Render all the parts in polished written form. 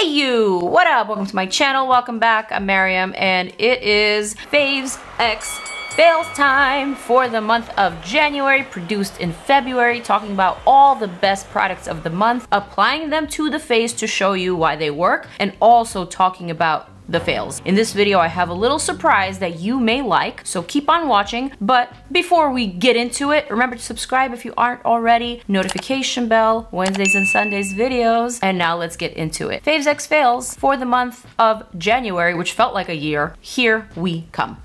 Hey you! What up? Welcome to my channel. Welcome back. I'm Maryam and it is FAVES X Fails time for the month of January, produced in February, talking about all the best products of the month, applying them to the face to show you why they work, and also talking about the fails. In this video, I have a little surprise that you may like, so keep on watching. But before we get into it, remember to subscribe if you aren't already, notification bell, Wednesdays and Sundays videos, and now let's get into it. FAVES X Fails for the month of January, which felt like a year. Here we come.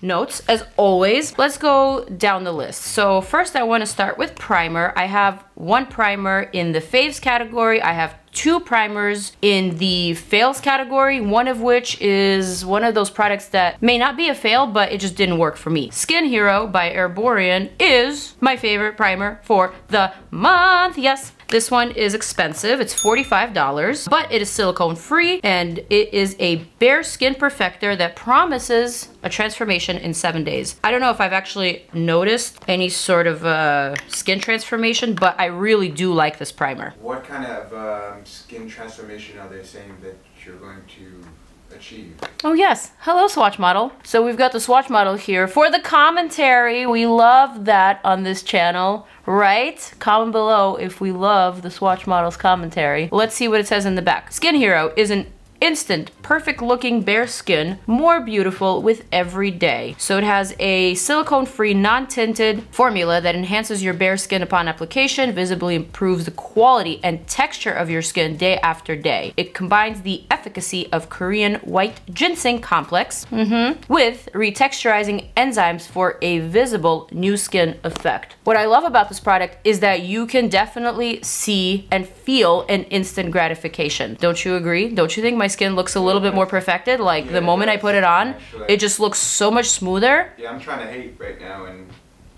Notes, as always. Let's go down the list. So first I want to start with primer. I have one primer in the faves category. I have two primers in the fails category, one of which is one of those products that may not be a fail, but it just didn't work for me. Skin Hero by ERBORIAN is my favorite primer for the month. Yes, this one is expensive. It's $45, but it is silicone free and it is a bare skin perfector that promises a transformation in 7 days. I don't know if I've actually noticed any sort of skin transformation, but I really do like this primer. What kind of skin transformation are they saying that you're going to achieve? Oh yes, hello swatch model. So we've got the swatch model here for the commentary. We love that on this channel, right? Comment below if we love the swatch model's commentary. Let's see what it says in the back. Skin Hero is an instant, perfect looking bare skin, more beautiful with every day. So it has a silicone-free, non-tinted formula that enhances your bare skin upon application, visibly improves the quality and texture of your skin day after day. It combines the efficacy of Korean white ginseng complex with retexturizing enzymes for a visible new skin effect. What I love about this product is that you can definitely see and feel an instant gratification. Don't you agree? Don't you think my skin looks a little bit more perfected? Like, yeah, the moment I put it on, actually, it just looks so much smoother. Yeah, I'm trying to hate right now, and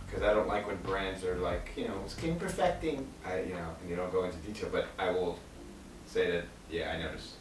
because I don't like when brands are like, you know, skin perfecting, you know, and they don't go into detail, but I will say that, yeah, I noticed.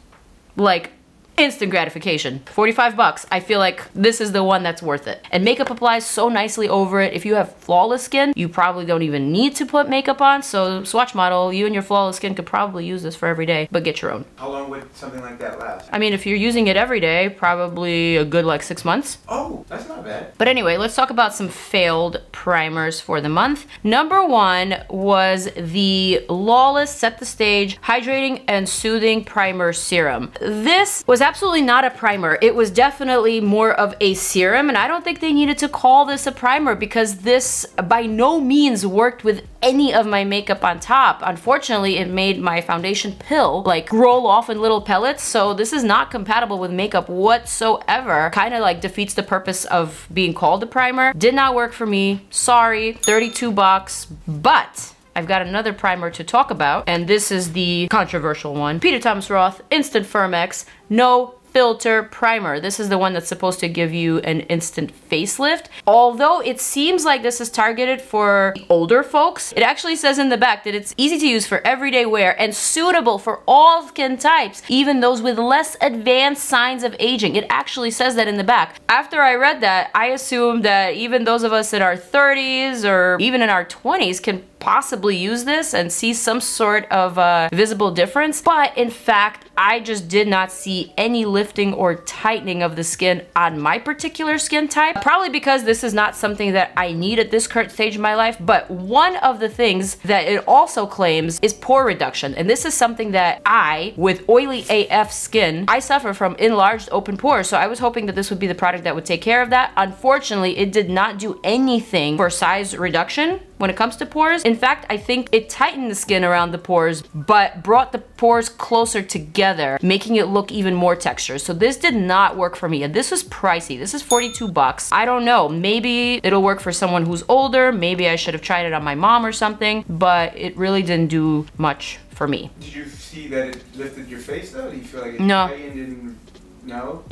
Like, instant gratification. 45 bucks. I feel like this is the one that's worth it. And makeup applies so nicely over it. If you have flawless skin, you probably don't even need to put makeup on. So swatch model, you and your flawless skin could probably use this for every day, but get your own. How long would something like that last? I mean, if you're using it every day, probably a good like 6 months. Oh, that's not bad. But anyway, let's talk about some failed primers for the month. Number one was the Lawless Set the Stage Hydrating and Soothing Primer Serum. This was absolutely not a primer. It was definitely more of a serum, and I don't think they needed to call this a primer because this by no means worked with any of my makeup on top. Unfortunately, it made my foundation pill like roll off in little pellets, so this is not compatible with makeup whatsoever. Kind of like defeats the purpose of being called a primer. Did not work for me. Sorry. 32 bucks. But I've got another primer to talk about, and this is the controversial one. Peter Thomas Roth Instant Firmex No Filter Primer. This is the one that's supposed to give you an instant facelift. Although it seems like this is targeted for older folks, it actually says in the back that it's easy to use for everyday wear and suitable for all skin types, even those with less advanced signs of aging. It actually says that in the back. After I read that, I assumed that even those of us in our 30s or even in our 20s can possibly use this and see some sort of visible difference, but in fact I just did not see any lifting or tightening of the skin on my particular skin type, probably because this is not something that I need at this current stage of my life. But one of the things that it also claims is pore reduction, and this is something that I, with oily AF skin, I suffer from enlarged open pores, so I was hoping that this would be the product that would take care of that. Unfortunately, it did not do anything for size reduction when it comes to pores. In fact, I think it tightened the skin around the pores, but brought the pores closer together, making it look even more textured. So this did not work for me, and this was pricey. This is 42 bucks. I don't know, maybe it'll work for someone who's older. Maybe I should have tried it on my mom or something, but it really didn't do much for me. Did you see that it lifted your face though? Do you feel like it no. didn't? No?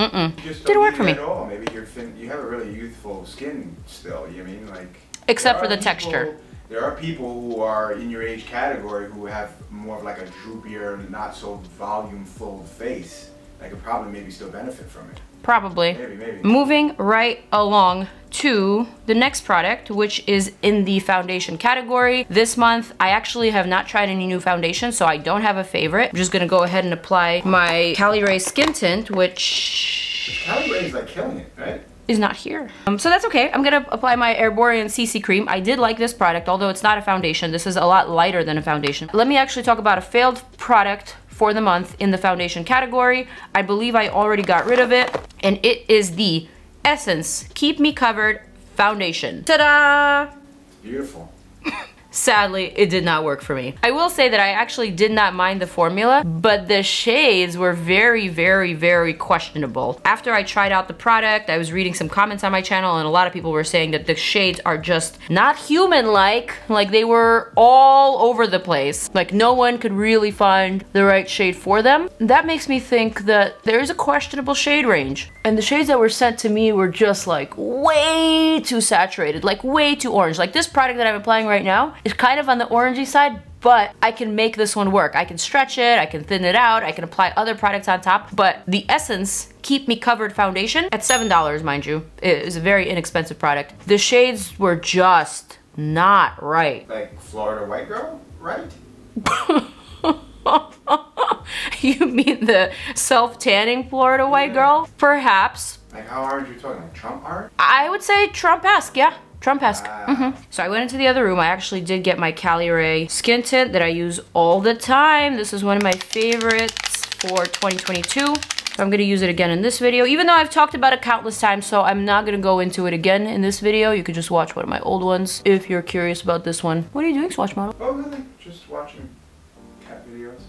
Just didn't work for me at all. Maybe you have a really youthful skin still. You mean like? Except for the texture. There are people who are in your age category who have more of like a droopier, not so volume-full face. I could probably maybe still benefit from it. Probably. Maybe. Moving right along to the next product, which is in the foundation category. This month, I actually have not tried any new foundation, so I don't have a favorite. I'm just gonna go ahead and apply my Cali Ray Skin Tint, which... Cali Ray is like killing it, right? Is not here. So that's okay. I'm gonna apply my ERBORIAN CC cream. I did like this product, although it's not a foundation. This is a lot lighter than a foundation. Let me actually talk about a failed product for the month in the foundation category. I believe I already got rid of it, and it is the Essence Keep Me Covered Foundation. Ta-da! Beautiful. Sadly, it did not work for me. I will say that I actually did not mind the formula, but the shades were very, very, very questionable. After I tried out the product, I was reading some comments on my channel, and a lot of people were saying that the shades are just not human-like. Like, they were all over the place. Like, no one could really find the right shade for them. That makes me think that there is a questionable shade range. And the shades that were sent to me were just like way too saturated, like way too orange. Like this product that I'm applying right now is kind of on the orangey side, but I can make this one work. I can stretch it, I can thin it out, I can apply other products on top. But the Essence Keep Me Covered Foundation at $7, mind you, it is a very inexpensive product. The shades were just not right. Like Florida white girl, right? You mean the self-tanning Florida white girl? Perhaps. Like how orange are you talking? Like Trump art? I would say Trump-esque, yeah. Trump-esque. So I went into the other room. I actually did get my Cali Ray Skin Tint that I use all the time. This is one of my favorites for 2022. So I'm gonna use it again in this video, even though I've talked about it countless times, so I'm not gonna go into it again in this video. You could just watch one of my old ones if you're curious about this one. What are you doing, Swatch Model? Oh, really? Just watching cat videos.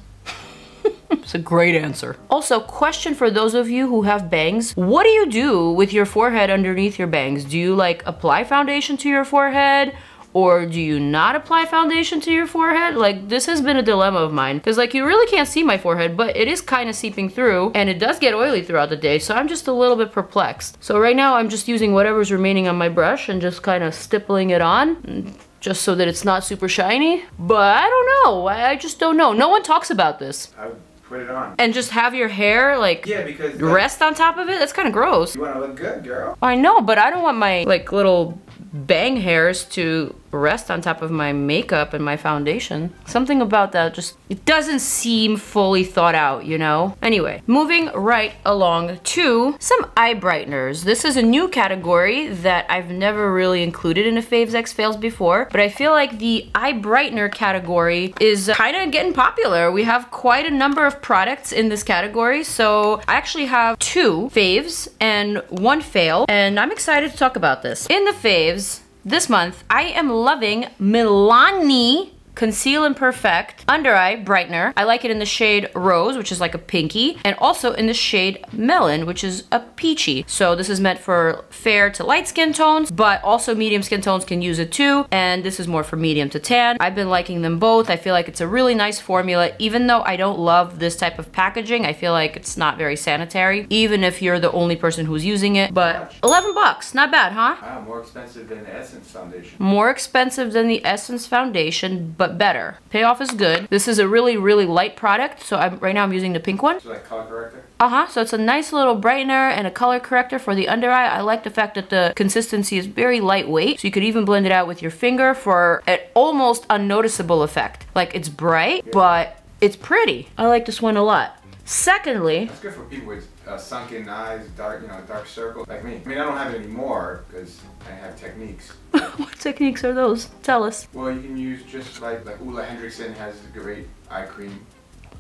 It's a great answer. Also, question for those of you who have bangs. What do you do with your forehead underneath your bangs? Do you like apply foundation to your forehead? Or do you not apply foundation to your forehead? Like, this has been a dilemma of mine. Because like, you really can't see my forehead, but it is kind of seeping through. And it does get oily throughout the day, so I'm just a little bit perplexed. So right now, I'm just using whatever's remaining on my brush and just kind of stippling it on. Just so that it's not super shiny. But I don't know. I just don't know. No one talks about this. I would put it on. And just have your hair, like, yeah, because rest on top of it? That's kind of gross. You want to look good, girl. I know, but I don't want my, like, little bang hairs to rest on top of my makeup and my foundation. Something about that just, it doesn't seem fully thought out, you know? Anyway, moving right along to some eye brighteners. This is a new category that I've never really included in a Faves X Fails before, but I feel like the eye brightener category is kind of getting popular. We have quite a number of products in this category, so I actually have 2 faves and 1 fail, and I'm excited to talk about this. In the faves, this month, I am loving MILANI Conceal and Perfect Under Eye Brightener. I like it in the shade Rose, which is like a pinky, and also in the shade Melon, which is a peachy. So this is meant for fair to light skin tones, but also medium skin tones can use it too, and this is more for medium to tan. I've been liking them both. I feel like it's a really nice formula, even though I don't love this type of packaging. I feel like it's not very sanitary, even if you're the only person who's using it, but 11 bucks, not bad, huh? Wow, more expensive than the Essence Foundation. More expensive than the Essence Foundation, but better. Payoff is good. This is a really, really light product, so right now I'm using the pink one. So like color corrector? So it's a nice little brightener and a color corrector for the under eye. I like the fact that the consistency is very lightweight, so you could even blend it out with your finger for an almost unnoticeable effect. Like, it's bright, but it's pretty. I like this one a lot. Secondly, that's good for people with sunken eyes, dark, dark circles, like me. I mean, I don't have it anymore because I have techniques. What techniques are those? Tell us. Well, you can use just like Ulla Hendrickson has a great eye cream.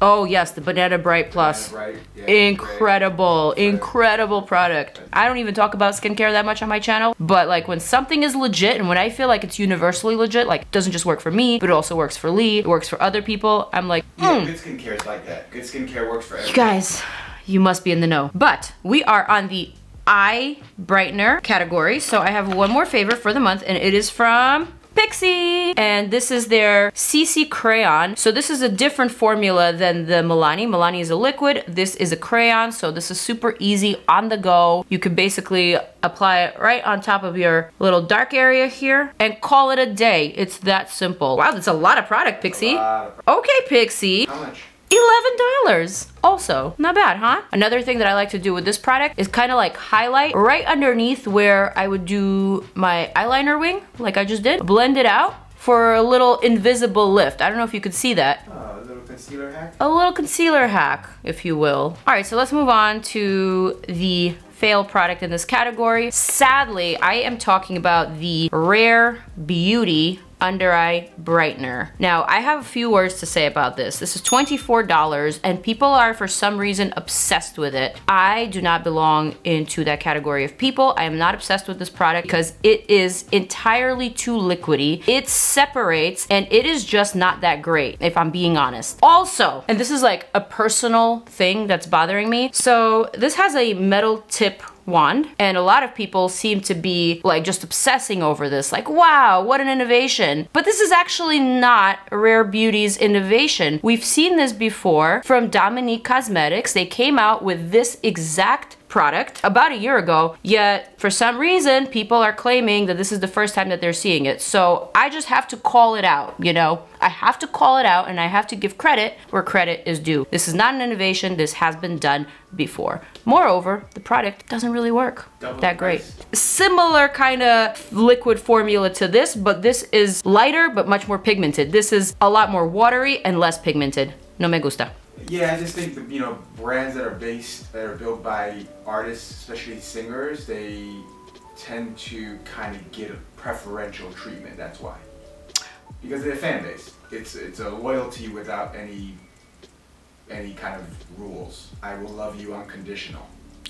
Oh yes, the Banana Bright Plus. Banana Bright, yeah, incredible, incredible product. I don't even talk about skincare that much on my channel, but like when something is legit and when I feel like it's universally legit, like it doesn't just work for me, but it also works for Lee, it works for other people, I'm like, Yeah, good skincare is like that. Good skincare works for everyone. You guys, you must be in the know. But we are on the eye brightener category, so I have one more favorite for the month, and it is from PIXI, and this is their CC Crayon. So this is a different formula than the MILANI. MILANI is a liquid, this is a crayon, so this is super easy on the go. You could basically apply it right on top of your little dark area here and call it a day. It's that simple. Wow, that's a lot of product, PIXI. Okay, PIXI. How much? $11. Also, not bad, huh? Another thing that I like to do with this product is kind of like highlight right underneath where I would do my eyeliner wing, like I just did. Blend it out for a little invisible lift. I don't know if you could see that. Oh, a little concealer hack? A little concealer hack, if you will. All right, so let's move on to the fail product in this category. Sadly, I am talking about the Rare Beauty Undereye Brightener. Now, I have a few words to say about this. This is $24 and people are for some reason obsessed with it. I do not belong into that category of people. I am not obsessed with this product because it is entirely too liquidy. It separates and it is just not that great, if I'm being honest. Also, and this is like a personal thing that's bothering me. So this has a metal tip wand and a lot of people seem to be like just obsessing over this, like, wow, what an innovation. But this is actually not Rare Beauty's innovation. We've seen this before from Dominique Cosmetics. They came out with this exact product about a year ago, yet for some reason people are claiming that this is the first time that they're seeing it. So I just have to call it out, you know? I have to call it out and I have to give credit where credit is due. This is not an innovation. This has been done before. Moreover, the product doesn't really work that great. Similar kind of liquid formula to this, but this is lighter but much more pigmented. This is a lot more watery and less pigmented. No me gusta. Yeah, I just think that, you know, brands that are built by artists, especially singers, they tend to kind of get a preferential treatment. That's why, because of their fan base. It's a loyalty without any kind of rules. I will love you unconditional.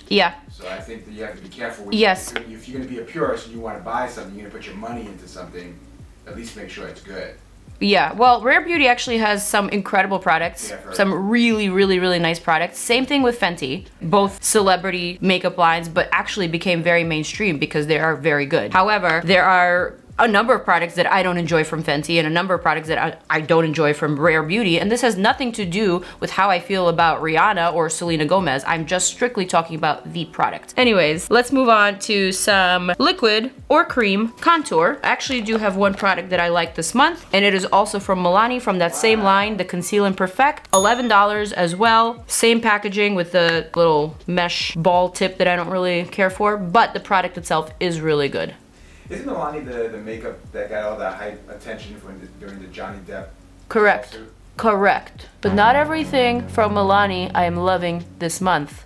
Yeah. So I think that you have to be careful. Yes. If you're going to be a purist and you want to buy something, you're going to put your money into something. At least make sure it's good. Yeah, well, Rare Beauty actually has some incredible products, some really, really, really nice products. Same thing with Fenty, both celebrity makeup lines, but actually became very mainstream because they are very good. However, there are a number of products that I don't enjoy from Fenty and a number of products that I don't enjoy from Rare Beauty, and this has nothing to do with how I feel about Rihanna or Selena Gomez. I'm just strictly talking about the product. Anyways, let's move on to some liquid or cream contour. I actually do have one product that I like this month, and it is also from MILANI, from that same line, the Conceal and Perfect. $11 as well. Same packaging with the little mesh ball tip that I don't really care for, but the product itself is really good. Isn't MILANI the makeup that got all that hype attention during the Johnny Depp? Correct. lawsuit? Correct. But not everything from MILANI I am loving this month.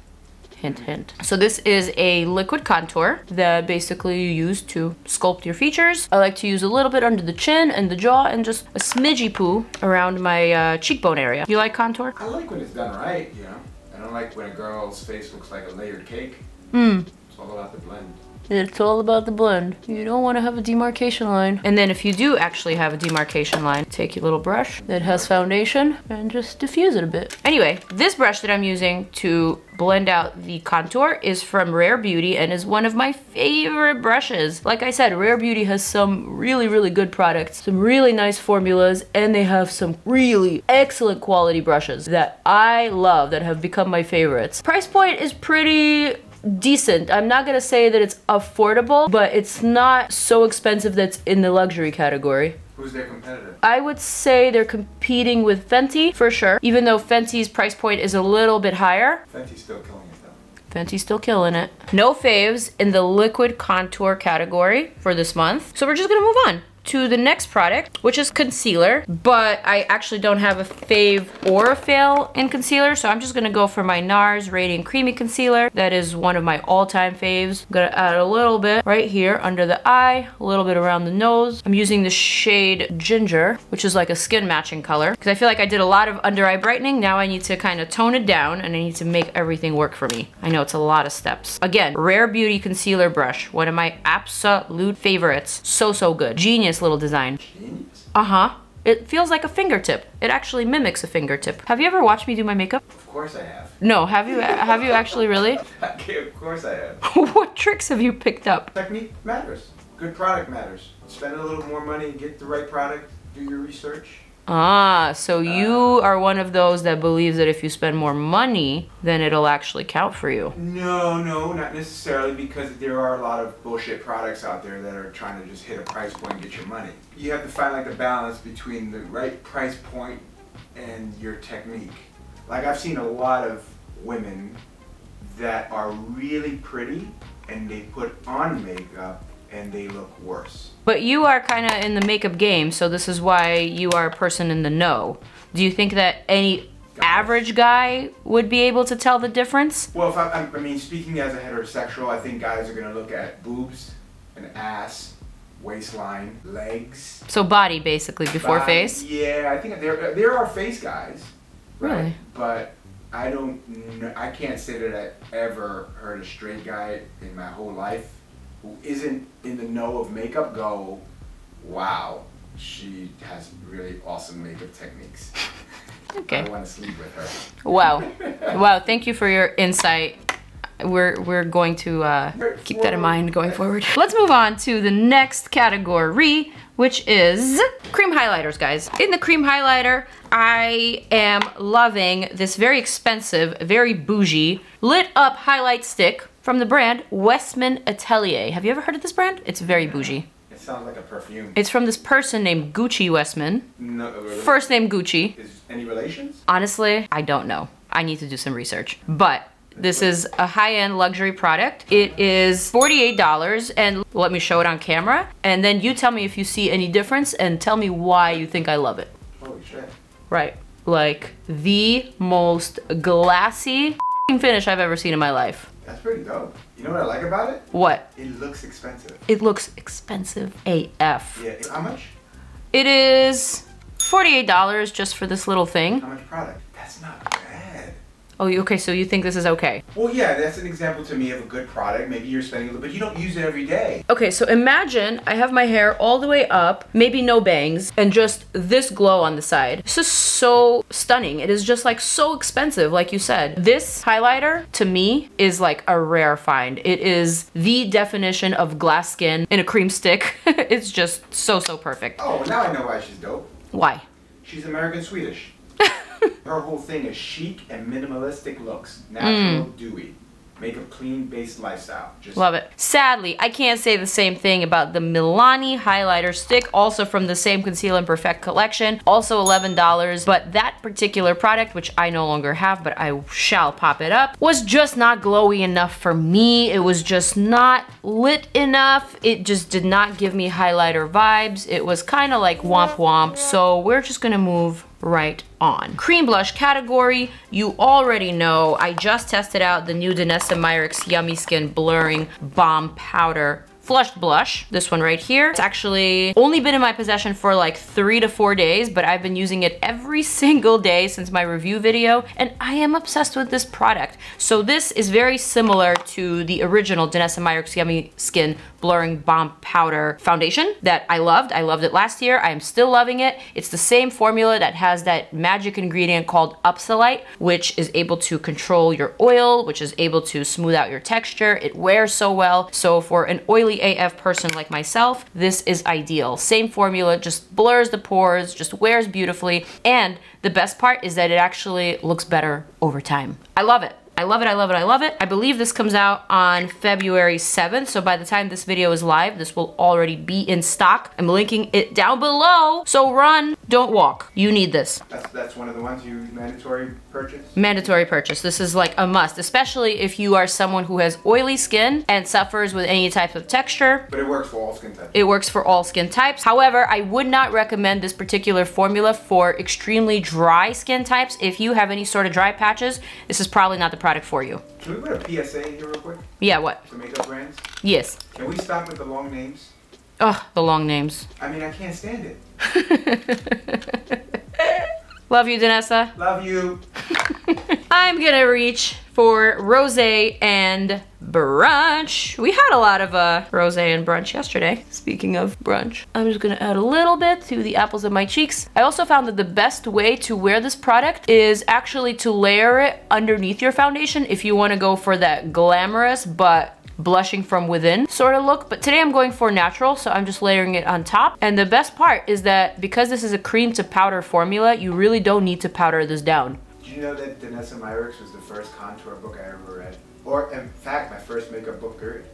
Hint, hint. So this is a liquid contour that basically you use to sculpt your features. I like to use a little bit under the chin and the jaw and just a smidgy poo around my cheekbone area. You like contour? I like when it's done right, you know? I don't like when a girl's face looks like a layered cake. It's all about the blend. It's all about the blend. You don't want to have a demarcation line. And then if you do actually have a demarcation line, take your little brush that has foundation and just diffuse it a bit. Anyway, this brush that I'm using to blend out the contour is from Rare Beauty and is one of my favorite brushes. Like I said, Rare Beauty has some really, really good products, some really nice formulas, and they have some really excellent quality brushes that I love, that have become my favorites. Price point is pretty decent. I'm not gonna say that it's affordable, but it's not so expensive that's in the luxury category. Who's their competitor? I would say they're competing with Fenty for sure, even though Fenty's price point is a little bit higher. Fenty's still killing it though. Fenty's still killing it. No faves in the liquid contour category for this month. So we're just gonna move on to the next product, which is concealer, but I actually don't have a fave or a fail in concealer, so I'm just gonna go for my NARS Radiant Creamy Concealer. That is one of my all-time faves. I'm gonna add a little bit right here under the eye, a little bit around the nose. I'm using the shade Ginger, which is like a skin matching color, because I feel like I did a lot of under-eye brightening. Now I need to kind of tone it down, and I need to make everything work for me. I know it's a lot of steps. Again, Rare Beauty concealer brush, one of my absolute favorites. So, so good. Genius little design. Genius. Uh-huh. It feels like a fingertip. It actually mimics a fingertip. Have you ever watched me do my makeup? Of course I have. No, have you actually really? Okay, of course I have. What tricks have you picked up? Technique matters. Good product matters. Spend a little more money, get the right product, do your research. Ah, so you are one of those that believes that if you spend more money, then it'll actually count for you. No, not necessarily, because there are a lot of bullshit products out there that are trying to just hit a price point and get your money. You have to find like a balance between the right price point and your technique. Like I've seen a lot of women that are really pretty and they put on makeup and they look worse. But you are kind of in the makeup game, so this is why you are a person in the know. Do you think that any average guy would be able to tell the difference? Well, if I mean, speaking as a heterosexual, I think guys are gonna look at boobs, an ass, waistline, legs. So body, basically, before body. Face? Yeah, I think there are face guys. Right? Really? But I don't know, I can't say that I ever heard a straight guy in my whole life who isn't in the know of makeup go, wow, she has really awesome makeup techniques. Okay. I want to sleep with her. Wow. Wow, thank you for your insight. We're going to keep that in mind going forward. Let's move on to the next category, which is cream highlighters, guys. In the cream highlighter, I am loving this very expensive, very bougie, lit up highlight stick from the brand WESTMAN Atelier. Have you ever heard of this brand? It's very bougie. It sounds like a perfume. It's from this person named Gucci Westman. No, really? First name Gucci. Is any relations? Honestly, I don't know. I need to do some research. But this is a high-end luxury product. It is $48, and let me show it on camera. And then you tell me if you see any difference and tell me why you think I love it. Holy shit. Right. Like the most glassy finish I've ever seen in my life. That's pretty dope. You know what I like about it? What? It looks expensive. It looks expensive AF. Yeah, how much? It is $48 just for this little thing. How much product? That's not bad. Oh, okay, so you think this is okay? Well, yeah, that's an example to me of a good product. Maybe you're spending a little, but you don't use it every day. Okay, so imagine I have my hair all the way up, maybe no bangs, and just this glow on the side. This is so stunning. It is just like so expensive, like you said. This highlighter, to me, is like a rare find. It is the definition of glass skin in a cream stick. It's just so, so perfect. Oh, now I know why she's dope. Why? She's American Swedish. Her whole thing is chic and minimalistic looks. Natural, dewy. Make a clean-based lifestyle. Just love it. Sadly, I can't say the same thing about the MILANI highlighter stick, also from the same Conceal and Perfect collection, also $11, but that particular product, which I no longer have, but I shall pop it up, was just not glowy enough for me. It was just not lit enough. It just did not give me highlighter vibes. It was kind of like womp womp, so we're just gonna move right on. Cream blush category, you already know I just tested out the new DANESSA MYRICKS Yummy Skin Blurring Balm Powder Flushed Blush. This one right here. It's actually only been in my possession for like 3 to 4 days, but I've been using it every single day since my review video, and I am obsessed with this product. So this is very similar to the original DANESSA MYRICKS Yummy Skin Blurring Balm Powder foundation that I loved. I loved it last year. I am still loving it. It's the same formula that has that magic ingredient called Upsolite, which is able to control your oil, which is able to smooth out your texture. It wears so well. So for an oily AF person like myself, this is ideal. Same formula, just blurs the pores, just wears beautifully. And the best part is that it actually looks better over time. I love it. I love it, I love it, I love it. I believe this comes out on February 7th, so by the time this video is live, this will already be in stock. I'm linking it down below, so run, don't walk. You need this. That's one of the ones you mandatory purchase? Mandatory purchase. This is like a must, especially if you are someone who has oily skin and suffers with any type of texture. But it works for all skin types. It works for all skin types. However, I would not recommend this particular formula for extremely dry skin types. If you have any sort of dry patches, this is probably not the product for you. Can we put a PSA in here real quick? Yeah, what? For makeup brands? Yes. Can we stop with the long names? Ugh, the long names. I mean, I can't stand it. Love you, DANESSA. Love you. I'm gonna reach for rosé and brunch. We had a lot of rosé and brunch yesterday. Speaking of brunch, I'm just gonna add a little bit to the apples of my cheeks. I also found that the best way to wear this product is actually to layer it underneath your foundation if you wanna go for that glamorous but blushing from within sort of look. But today I'm going for natural, so I'm just layering it on top. And the best part is that because this is a cream to powder formula, you really don't need to powder this down. Did you know that DANESSA MYRICKS was the first contour book I ever read? Or, in fact, my first makeup book period.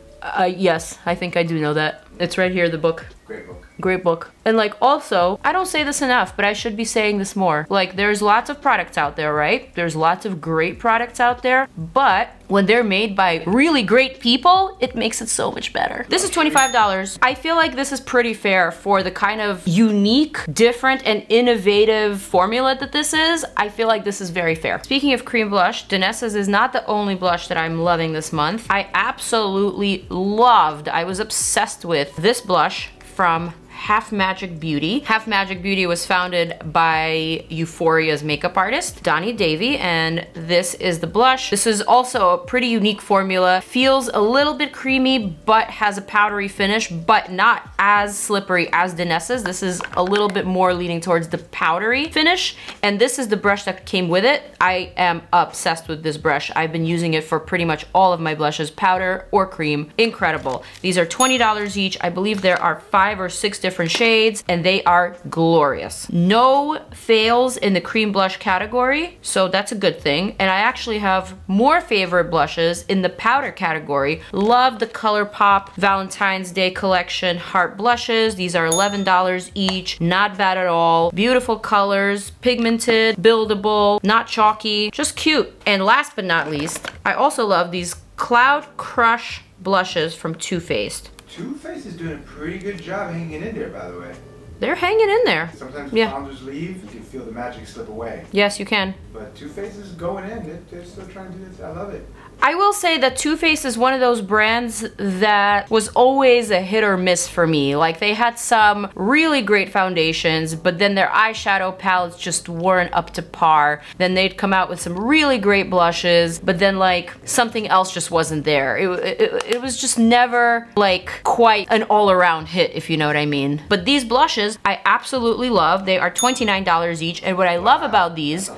Yes, I think I do know that. It's right here, the book. Great book. Great book. And like also, I don't say this enough, but I should be saying this more. Like there's lots of products out there, right? There's lots of great products out there, but when they're made by really great people, it makes it so much better. This is $25. I feel like this is pretty fair for the kind of unique, different, and innovative formula that this is. I feel like this is very fair. Speaking of cream blush, DANESSA's is not the only blush that I'm loving this month. I absolutely loved, I was obsessed with this blush from Half Magic Beauty. Half Magic Beauty was founded by Euphoria's makeup artist, Donnie Davy, and this is the blush. This is also a pretty unique formula. Feels a little bit creamy, but has a powdery finish, but not as slippery as DANESSA's. This is a little bit more leaning towards the powdery finish, and this is the brush that came with it. I am obsessed with this brush. I've been using it for pretty much all of my blushes, powder or cream. Incredible. These are $20 each. I believe there are 5 or 6 different shades, and they are glorious. No fails in the cream blush category, so that's a good thing. And I actually have more favorite blushes in the powder category. Love the ColourPop Valentine's Day collection heart blushes. These are $11 each. Not bad at all. Beautiful colors, pigmented, buildable, not chalky, just cute. And last but not least, I also love these Cloud Crush blushes from Too Faced. Too Faced is doing a pretty good job hanging in there, by the way. They're hanging in there. Sometimes when founders leave, you can feel the magic slip away. Yes, you can. But Too Faced is going in. They're still trying to do this. I love it. I will say that Too Faced is one of those brands that was always a hit or miss for me. Like they had some really great foundations, but then their eyeshadow palettes just weren't up to par. Then they'd come out with some really great blushes, but then like something else just wasn't there. It was just never like quite an all-around hit, if you know what I mean. But these blushes, I absolutely love. They are $29 each, and what I love about these,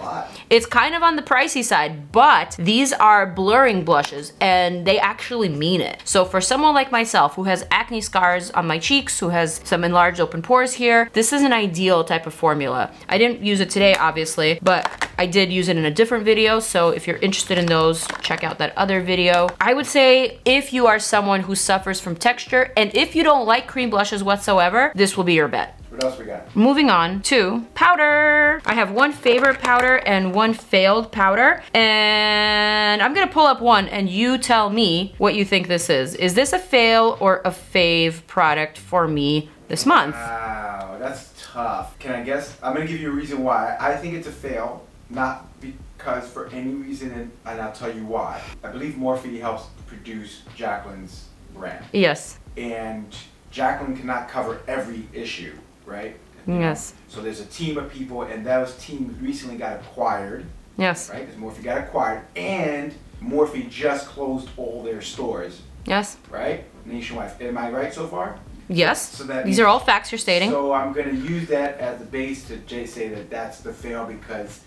it's kind of on the pricey side, but these are blurring blushes and they actually mean it. So for someone like myself who has acne scars on my cheeks, who has some enlarged open pores here, this is an ideal type of formula. I didn't use it today, obviously, but I did use it in a different video, so if you're interested in those, check out that other video. I would say if you are someone who suffers from texture and if you don't like cream blushes whatsoever, this will be your bet. What else we got? Moving on to powder. I have one favorite powder and one failed powder, and I'm gonna pull up one and you tell me what you think this is. Is this a fail or a fave product for me this month? Wow, that's tough. Can I guess? I'm gonna give you a reason why. I think it's a fail, not because for any reason, and I'll tell you why. I believe Morphe helps produce JACLYN's brand. Yes. And JACLYN cannot cover every issue, right? Yes. So there's a team of people, and those teams recently got acquired. Yes. Right? Because Morphe got acquired, and Morphe just closed all their stores. Yes. Right? Nationwide. Am I right so far? Yes. So that these are all facts you're stating. So I'm going to use that as the base to say that that's the fail because,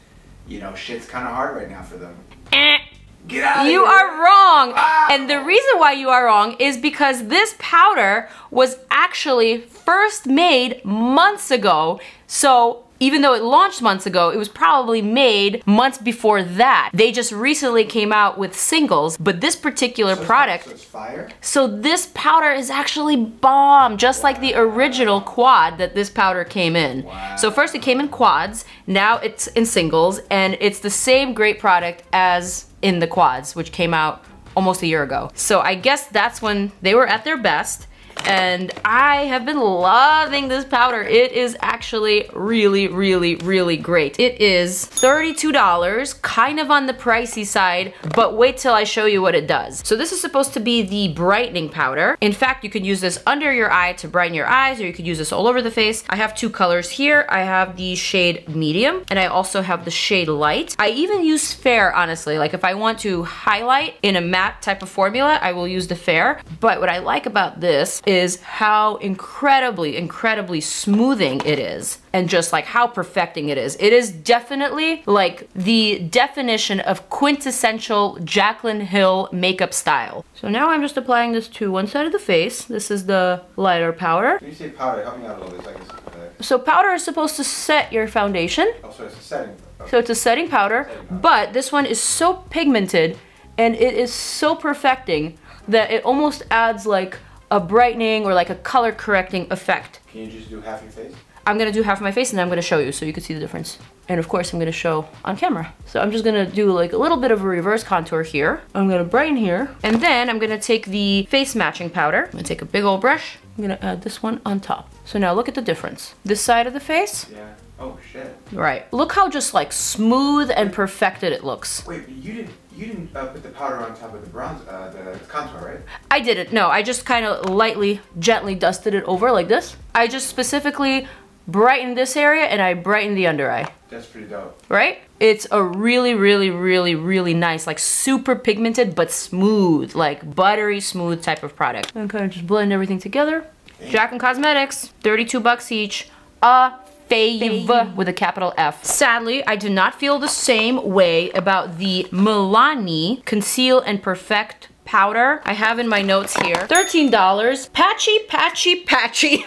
you know, shit's kind of hard right now for them. Get out of here. You are wrong. Wow. And the reason why you are wrong is because this powder was actually first made months ago. So even though it launched months ago, it was probably made months before that. They just recently came out with singles, but this particular product, so it's fire? So this powder is actually bomb, just like the original quad that this powder came in. Wow. So first it came in quads, now it's in singles, and it's the same great product as in the quads, which came out almost a year ago. So I guess that's when they were at their best. And I have been loving this powder. It is actually really, really, really great. It is $32, kind of on the pricey side, but wait till I show you what it does. So this is supposed to be the brightening powder. In fact, you can use this under your eye to brighten your eyes, or you could use this all over the face. I have two colors here. I have the shade medium, and I also have the shade light. I even use fair, honestly. Like if I want to highlight in a matte type of formula, I will use the fair. But what I like about this is how incredibly, incredibly smoothing it is, and just like how perfecting it is. It is definitely like the definition of quintessential JACLYN Hill makeup style. So now I'm just applying this to one side of the face. This is the lighter powder. When you say powder, help me out a little bit. So powder is supposed to set your foundation. Oh, so it's a setting. Okay. So it's a setting powder, but this one is so pigmented and it is so perfecting that it almost adds like a brightening or like a color correcting effect. Can you just do half your face? I'm gonna do half of my face and then I'm gonna show you so you can see the difference. And of course I'm gonna show on camera. So I'm just gonna do like a little bit of a reverse contour here. I'm gonna brighten here. And then I'm gonna take the face matching powder. I'm gonna take a big old brush. I'm gonna add this one on top. So now look at the difference. This side of the face. Yeah. Oh shit. Right. Look how just like smooth and perfected it looks. Wait, you didn't put the powder on top of the bronze, the contour, right? I didn't. No, I just kind of lightly, gently dusted it over like this. I just specifically brightened this area and I brightened the under eye. That's pretty dope. Right? It's a really, really, really, really nice, like super pigmented but smooth, like buttery smooth type of product. I'm kind of just blend everything together. JACLYN Cosmetics, 32 bucks each. FAVE with a capital F. Sadly, I do not feel the same way about the MILANI Conceal and Perfect powder. I have in my notes here, $13. Patchy, patchy, patchy.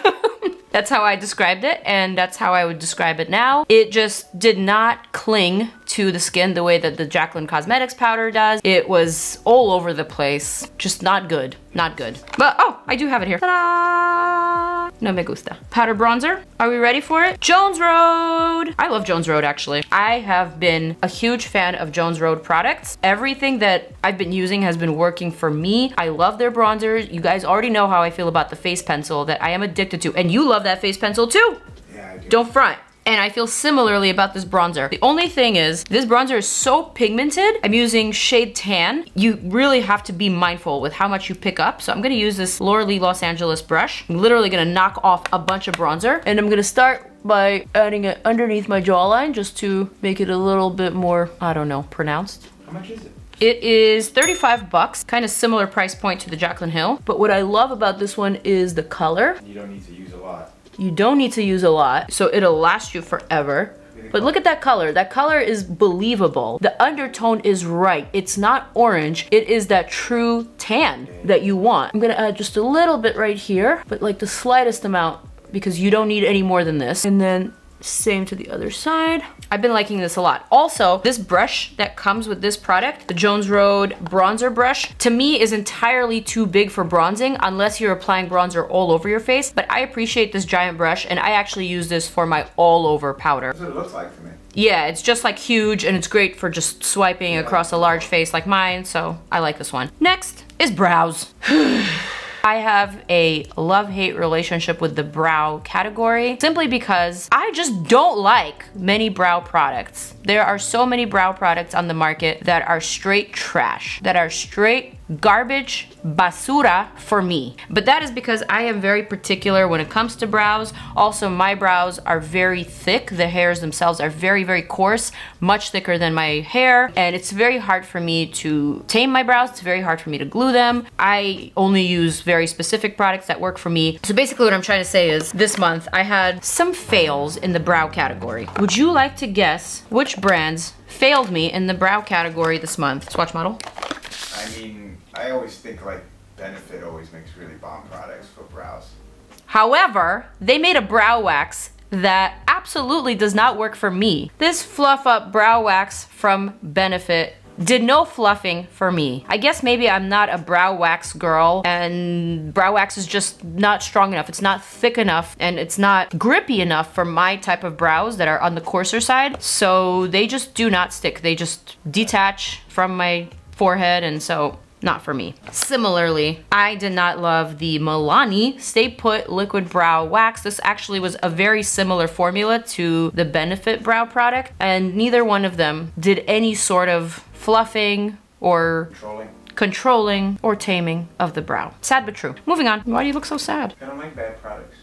That's how I described it, and that's how I would describe it now. It just did not cling to the skin the way that the JACLYN Cosmetics powder does. It was all over the place. Just not good. Not good. But, oh, I do have it here. Ta-da! No me gusta. Powder bronzer. Are we ready for it? Jones Road. I love Jones Road, actually. I have been a huge fan of Jones Road products. Everything that I've been using has been working for me. I love their bronzers. You guys already know how I feel about the face pencil that I am addicted to. And you love that face pencil too. Yeah, I do. Don't front. And I feel similarly about this bronzer. The only thing is, this bronzer is so pigmented. I'm using shade Tan. You really have to be mindful with how much you pick up. So I'm gonna use this Laura Lee Los Angeles brush. I'm literally gonna knock off a bunch of bronzer. And I'm gonna start by adding it underneath my jawline just to make it a little bit more, I don't know, pronounced. How much is it? It is 35 bucks, kind of similar price point to the JACLYN Hill. But what I love about this one is the color. You don't need to use a lot. You don't need to use a lot, so it'll last you forever. But look at that color. That color is believable. The undertone is right. It's not orange. It is that true tan that you want. I'm gonna add just a little bit right here, but like the slightest amount because you don't need any more than this. And then same to the other side. I've been liking this a lot. Also, this brush that comes with this product, the Jones Road bronzer brush, to me is entirely too big for bronzing unless you're applying bronzer all over your face. But I appreciate this giant brush and I actually use this for my all over powder. That's what it looks like to me. Yeah, it's just like huge and it's great for just swiping across a large face like mine, so I like this one. Next is brows. I have a love-hate relationship with the brow category simply because I just don't like many brow products. There are so many brow products on the market that are straight trash, that are straight garbage, basura for me. But that is because I am very particular when it comes to brows. Also, my brows are very thick. The hairs themselves are very, very coarse, much thicker than my hair. And it's very hard for me to tame my brows. It's very hard for me to glue them. I only use very specific products that work for me. So basically what I'm trying to say is this month I had some fails in the brow category. Would you like to guess which brands failed me in the brow category this month? Swatch model. I mean, I always think like Benefit always makes really bomb products for brows. However, they made a brow wax that absolutely does not work for me. This Fluff Up brow wax from Benefit did no fluffing for me. I guess maybe I'm not a brow wax girl and brow wax is just not strong enough. It's not thick enough and it's not grippy enough for my type of brows that are on the coarser side. So they just do not stick. They just detach from my forehead and so not for me. Similarly, I did not love the MILANI Stay Put Liquid Brow Wax. This actually was a very similar formula to the Benefit brow product, and neither one of them did any sort of fluffing or controlling or taming of the brow. Sad but true. Moving on. Why do you look so sad? I don't like bad products.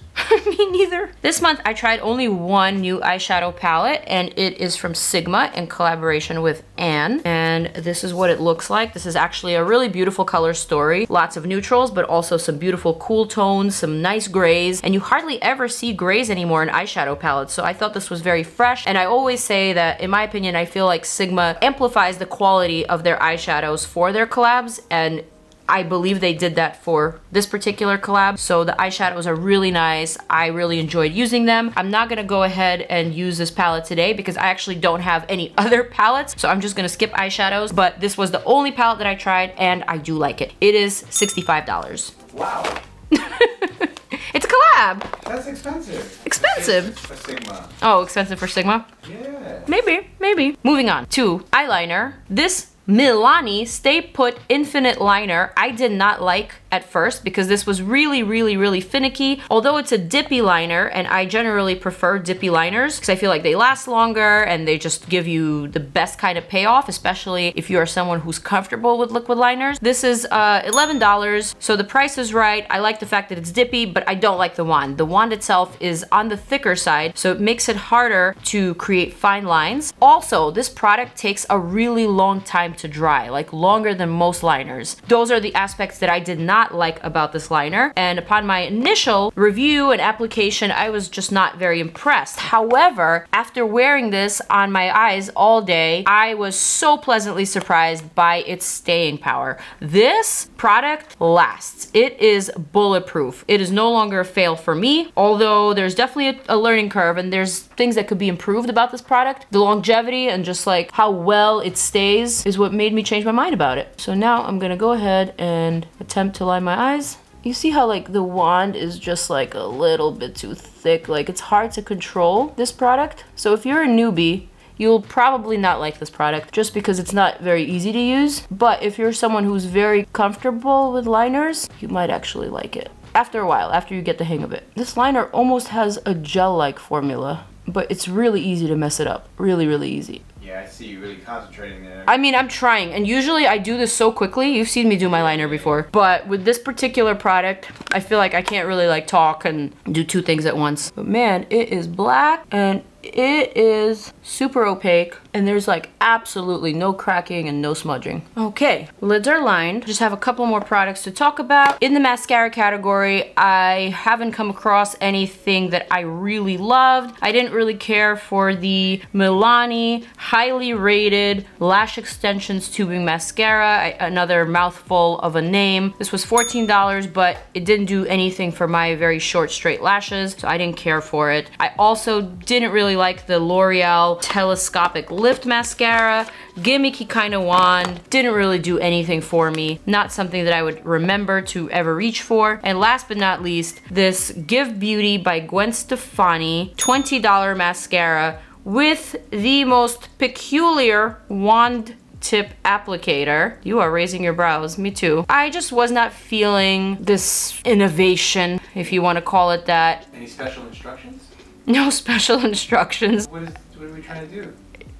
Me neither. This month I tried only one new eyeshadow palette and it is from Sigma in collaboration with Anne. And this is what it looks like. This is actually a really beautiful color story. Lots of neutrals, but also some beautiful cool tones, some nice grays. And you hardly ever see grays anymore in eyeshadow palettes. So I thought this was very fresh. And I always say that, in my opinion, I feel like Sigma amplifies the quality of their eyeshadows for their collabs. And I believe they did that for this particular collab. So the eyeshadows are really nice. I really enjoyed using them. I'm not gonna go ahead and use this palette today because I actually don't have any other palettes. So I'm just gonna skip eyeshadows, but this was the only palette that I tried and I do like it. It is $65. Wow. It's a collab. That's expensive. Expensive? For Sigma. Oh, expensive for Sigma? Yeah. Maybe, maybe. Moving on to eyeliner. This MILANI Stay Put Infinite Liner I did not like at first because this was really finicky. Although it's a dippy liner, and I generally prefer dippy liners because I feel like they last longer and they just give you the best kind of payoff, especially if you are someone who's comfortable with liquid liners. This is $11, so the price is right. I like the fact that it's dippy, but I don't like the wand. The wand itself is on the thicker side, so it makes it harder to create fine lines. Also, this product takes a really long time to dry, like longer than most liners. Those are the aspects that I did not like about this liner, and upon my initial review and application, I was just not very impressed. However, after wearing this on my eyes all day, I was so pleasantly surprised by its staying power. This product lasts. It is bulletproof. It is no longer a fail for me, although there's definitely a learning curve and there's things that could be improved about this product. The longevity and just like how well it stays is what made me change my mind about it. So now I'm gonna go ahead and attempt to line my eyes. You see how like the wand is just like a little bit too thick, like it's hard to control this product. So if you're a newbie, you'll probably not like this product just because it's not very easy to use. But if you're someone who's very comfortable with liners, you might actually like it. After a while, after you get the hang of it. This liner almost has a gel-like formula, but it's really easy to mess it up. Really easy. Yeah, I see you really concentrating there. I mean, I'm trying, and usually I do this so quickly. You've seen me do my liner before. But with this particular product, I feel like I can't really like talk and do two things at once. But man, it is black and it is super opaque, and there's like absolutely no cracking and no smudging. Okay, lids are lined. Just have a couple more products to talk about. In the mascara category, I haven't come across anything that I really loved. I didn't really care for the MILANI highly rated lash extensions tubing mascara, another mouthful of a name. This was $14, but it didn't do anything for my very short straight lashes, so I didn't care for it. I also didn't really like the L'Oreal Telescopic Lift Mascara. Gimmicky kind of wand. Didn't really do anything for me. Not something that I would remember to ever reach for. And last but not least, this Give Beauty by Gwen Stefani $20 mascara with the most peculiar wand tip applicator. You are raising your brows, me too. I just was not feeling this innovation, if you want to call it that. Any special instructions? No special instructions. What are we trying to do?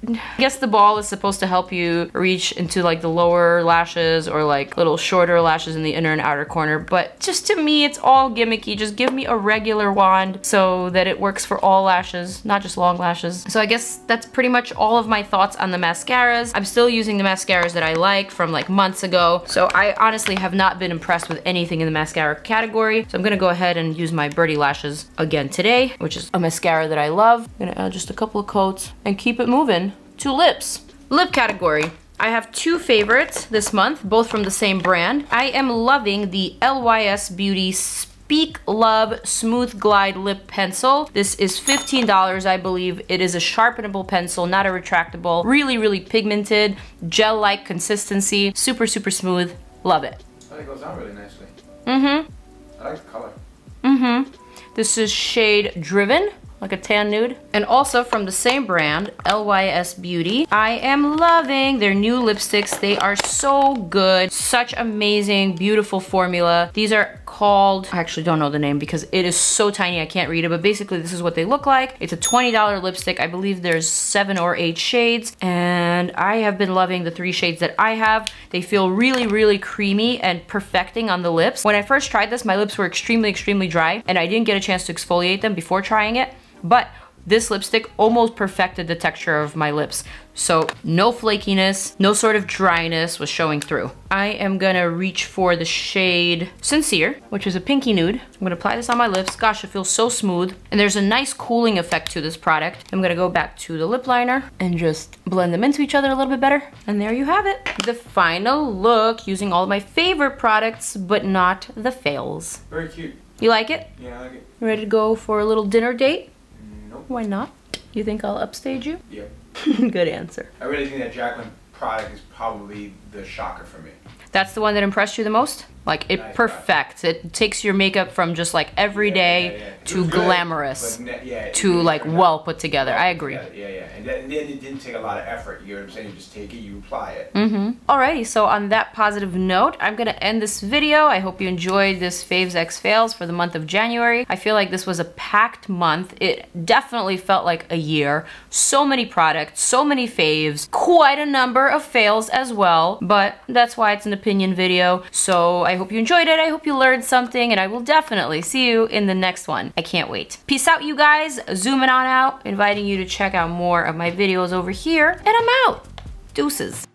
I guess the ball is supposed to help you reach into like the lower lashes or like little shorter lashes in the inner and outer corner, but just to me it's all gimmicky. Just give me a regular wand so that it works for all lashes, not just long lashes. So I guess that's pretty much all of my thoughts on the mascaras. I'm still using the mascaras that I like from like months ago, so I honestly have not been impressed with anything in the mascara category. So I'm gonna go ahead and use my Birdie Lashes again today, which is a mascara that I love. I'm gonna add just a couple of coats and keep it moving to lips. Lip category. I have two favorites this month, both from the same brand. I am loving the LYS Beauty Speak Love Smooth Glide Lip Pencil. This is $15, I believe. It is a sharpenable pencil, not a retractable. Really pigmented, gel-like consistency. Super smooth. Love it. Oh, it goes on really nicely. Mm-hmm. I like the color. Mm-hmm. This is shade Driven, like a tan nude. And also from the same brand, LYS Beauty. I am loving their new lipsticks. They are so good. Such amazing, beautiful formula. These are called, I actually don't know the name because it is so tiny I can't read it, but basically this is what they look like. It's a $20 lipstick. I believe there's 7 or 8 shades, and I have been loving the 3 shades that I have. They feel really creamy and perfecting on the lips. When I first tried this, my lips were extremely dry, and I didn't get a chance to exfoliate them before trying it. But this lipstick almost perfected the texture of my lips. So no flakiness, no sort of dryness was showing through. I am gonna reach for the shade Sincere, which is a pinky nude. I'm gonna apply this on my lips. Gosh, it feels so smooth. And there's a nice cooling effect to this product. I'm gonna go back to the lip liner and just blend them into each other a little bit better. And there you have it. The final look using all of my favorite products, but not the fails. Very cute. You like it? Yeah, I like it. Ready to go for a little dinner date? Nope. Why not? You think I'll upstage you? Yep. Good answer. I really think that JACLYN product is probably the shocker for me. That's the one that impressed you the most? Like, it perfects. It takes your makeup from just like everyday to glamorous to like well put together. I agree. Yeah. And then it didn't take a lot of effort. You know what I'm saying? You just take it, you apply it. Alrighty, so on that positive note, I'm gonna end this video. I hope you enjoyed this Faves X Fails for the month of January. I feel like this was a packed month. It definitely felt like a year. So many products, so many faves, quite a number of fails as well, but that's why it's an opinion video. So I hope you enjoyed it. I hope you learned something, and I will definitely see you in the next one. I can't wait. Peace out, you guys. Zooming on out, inviting you to check out more of my videos over here, and I'm out. Deuces.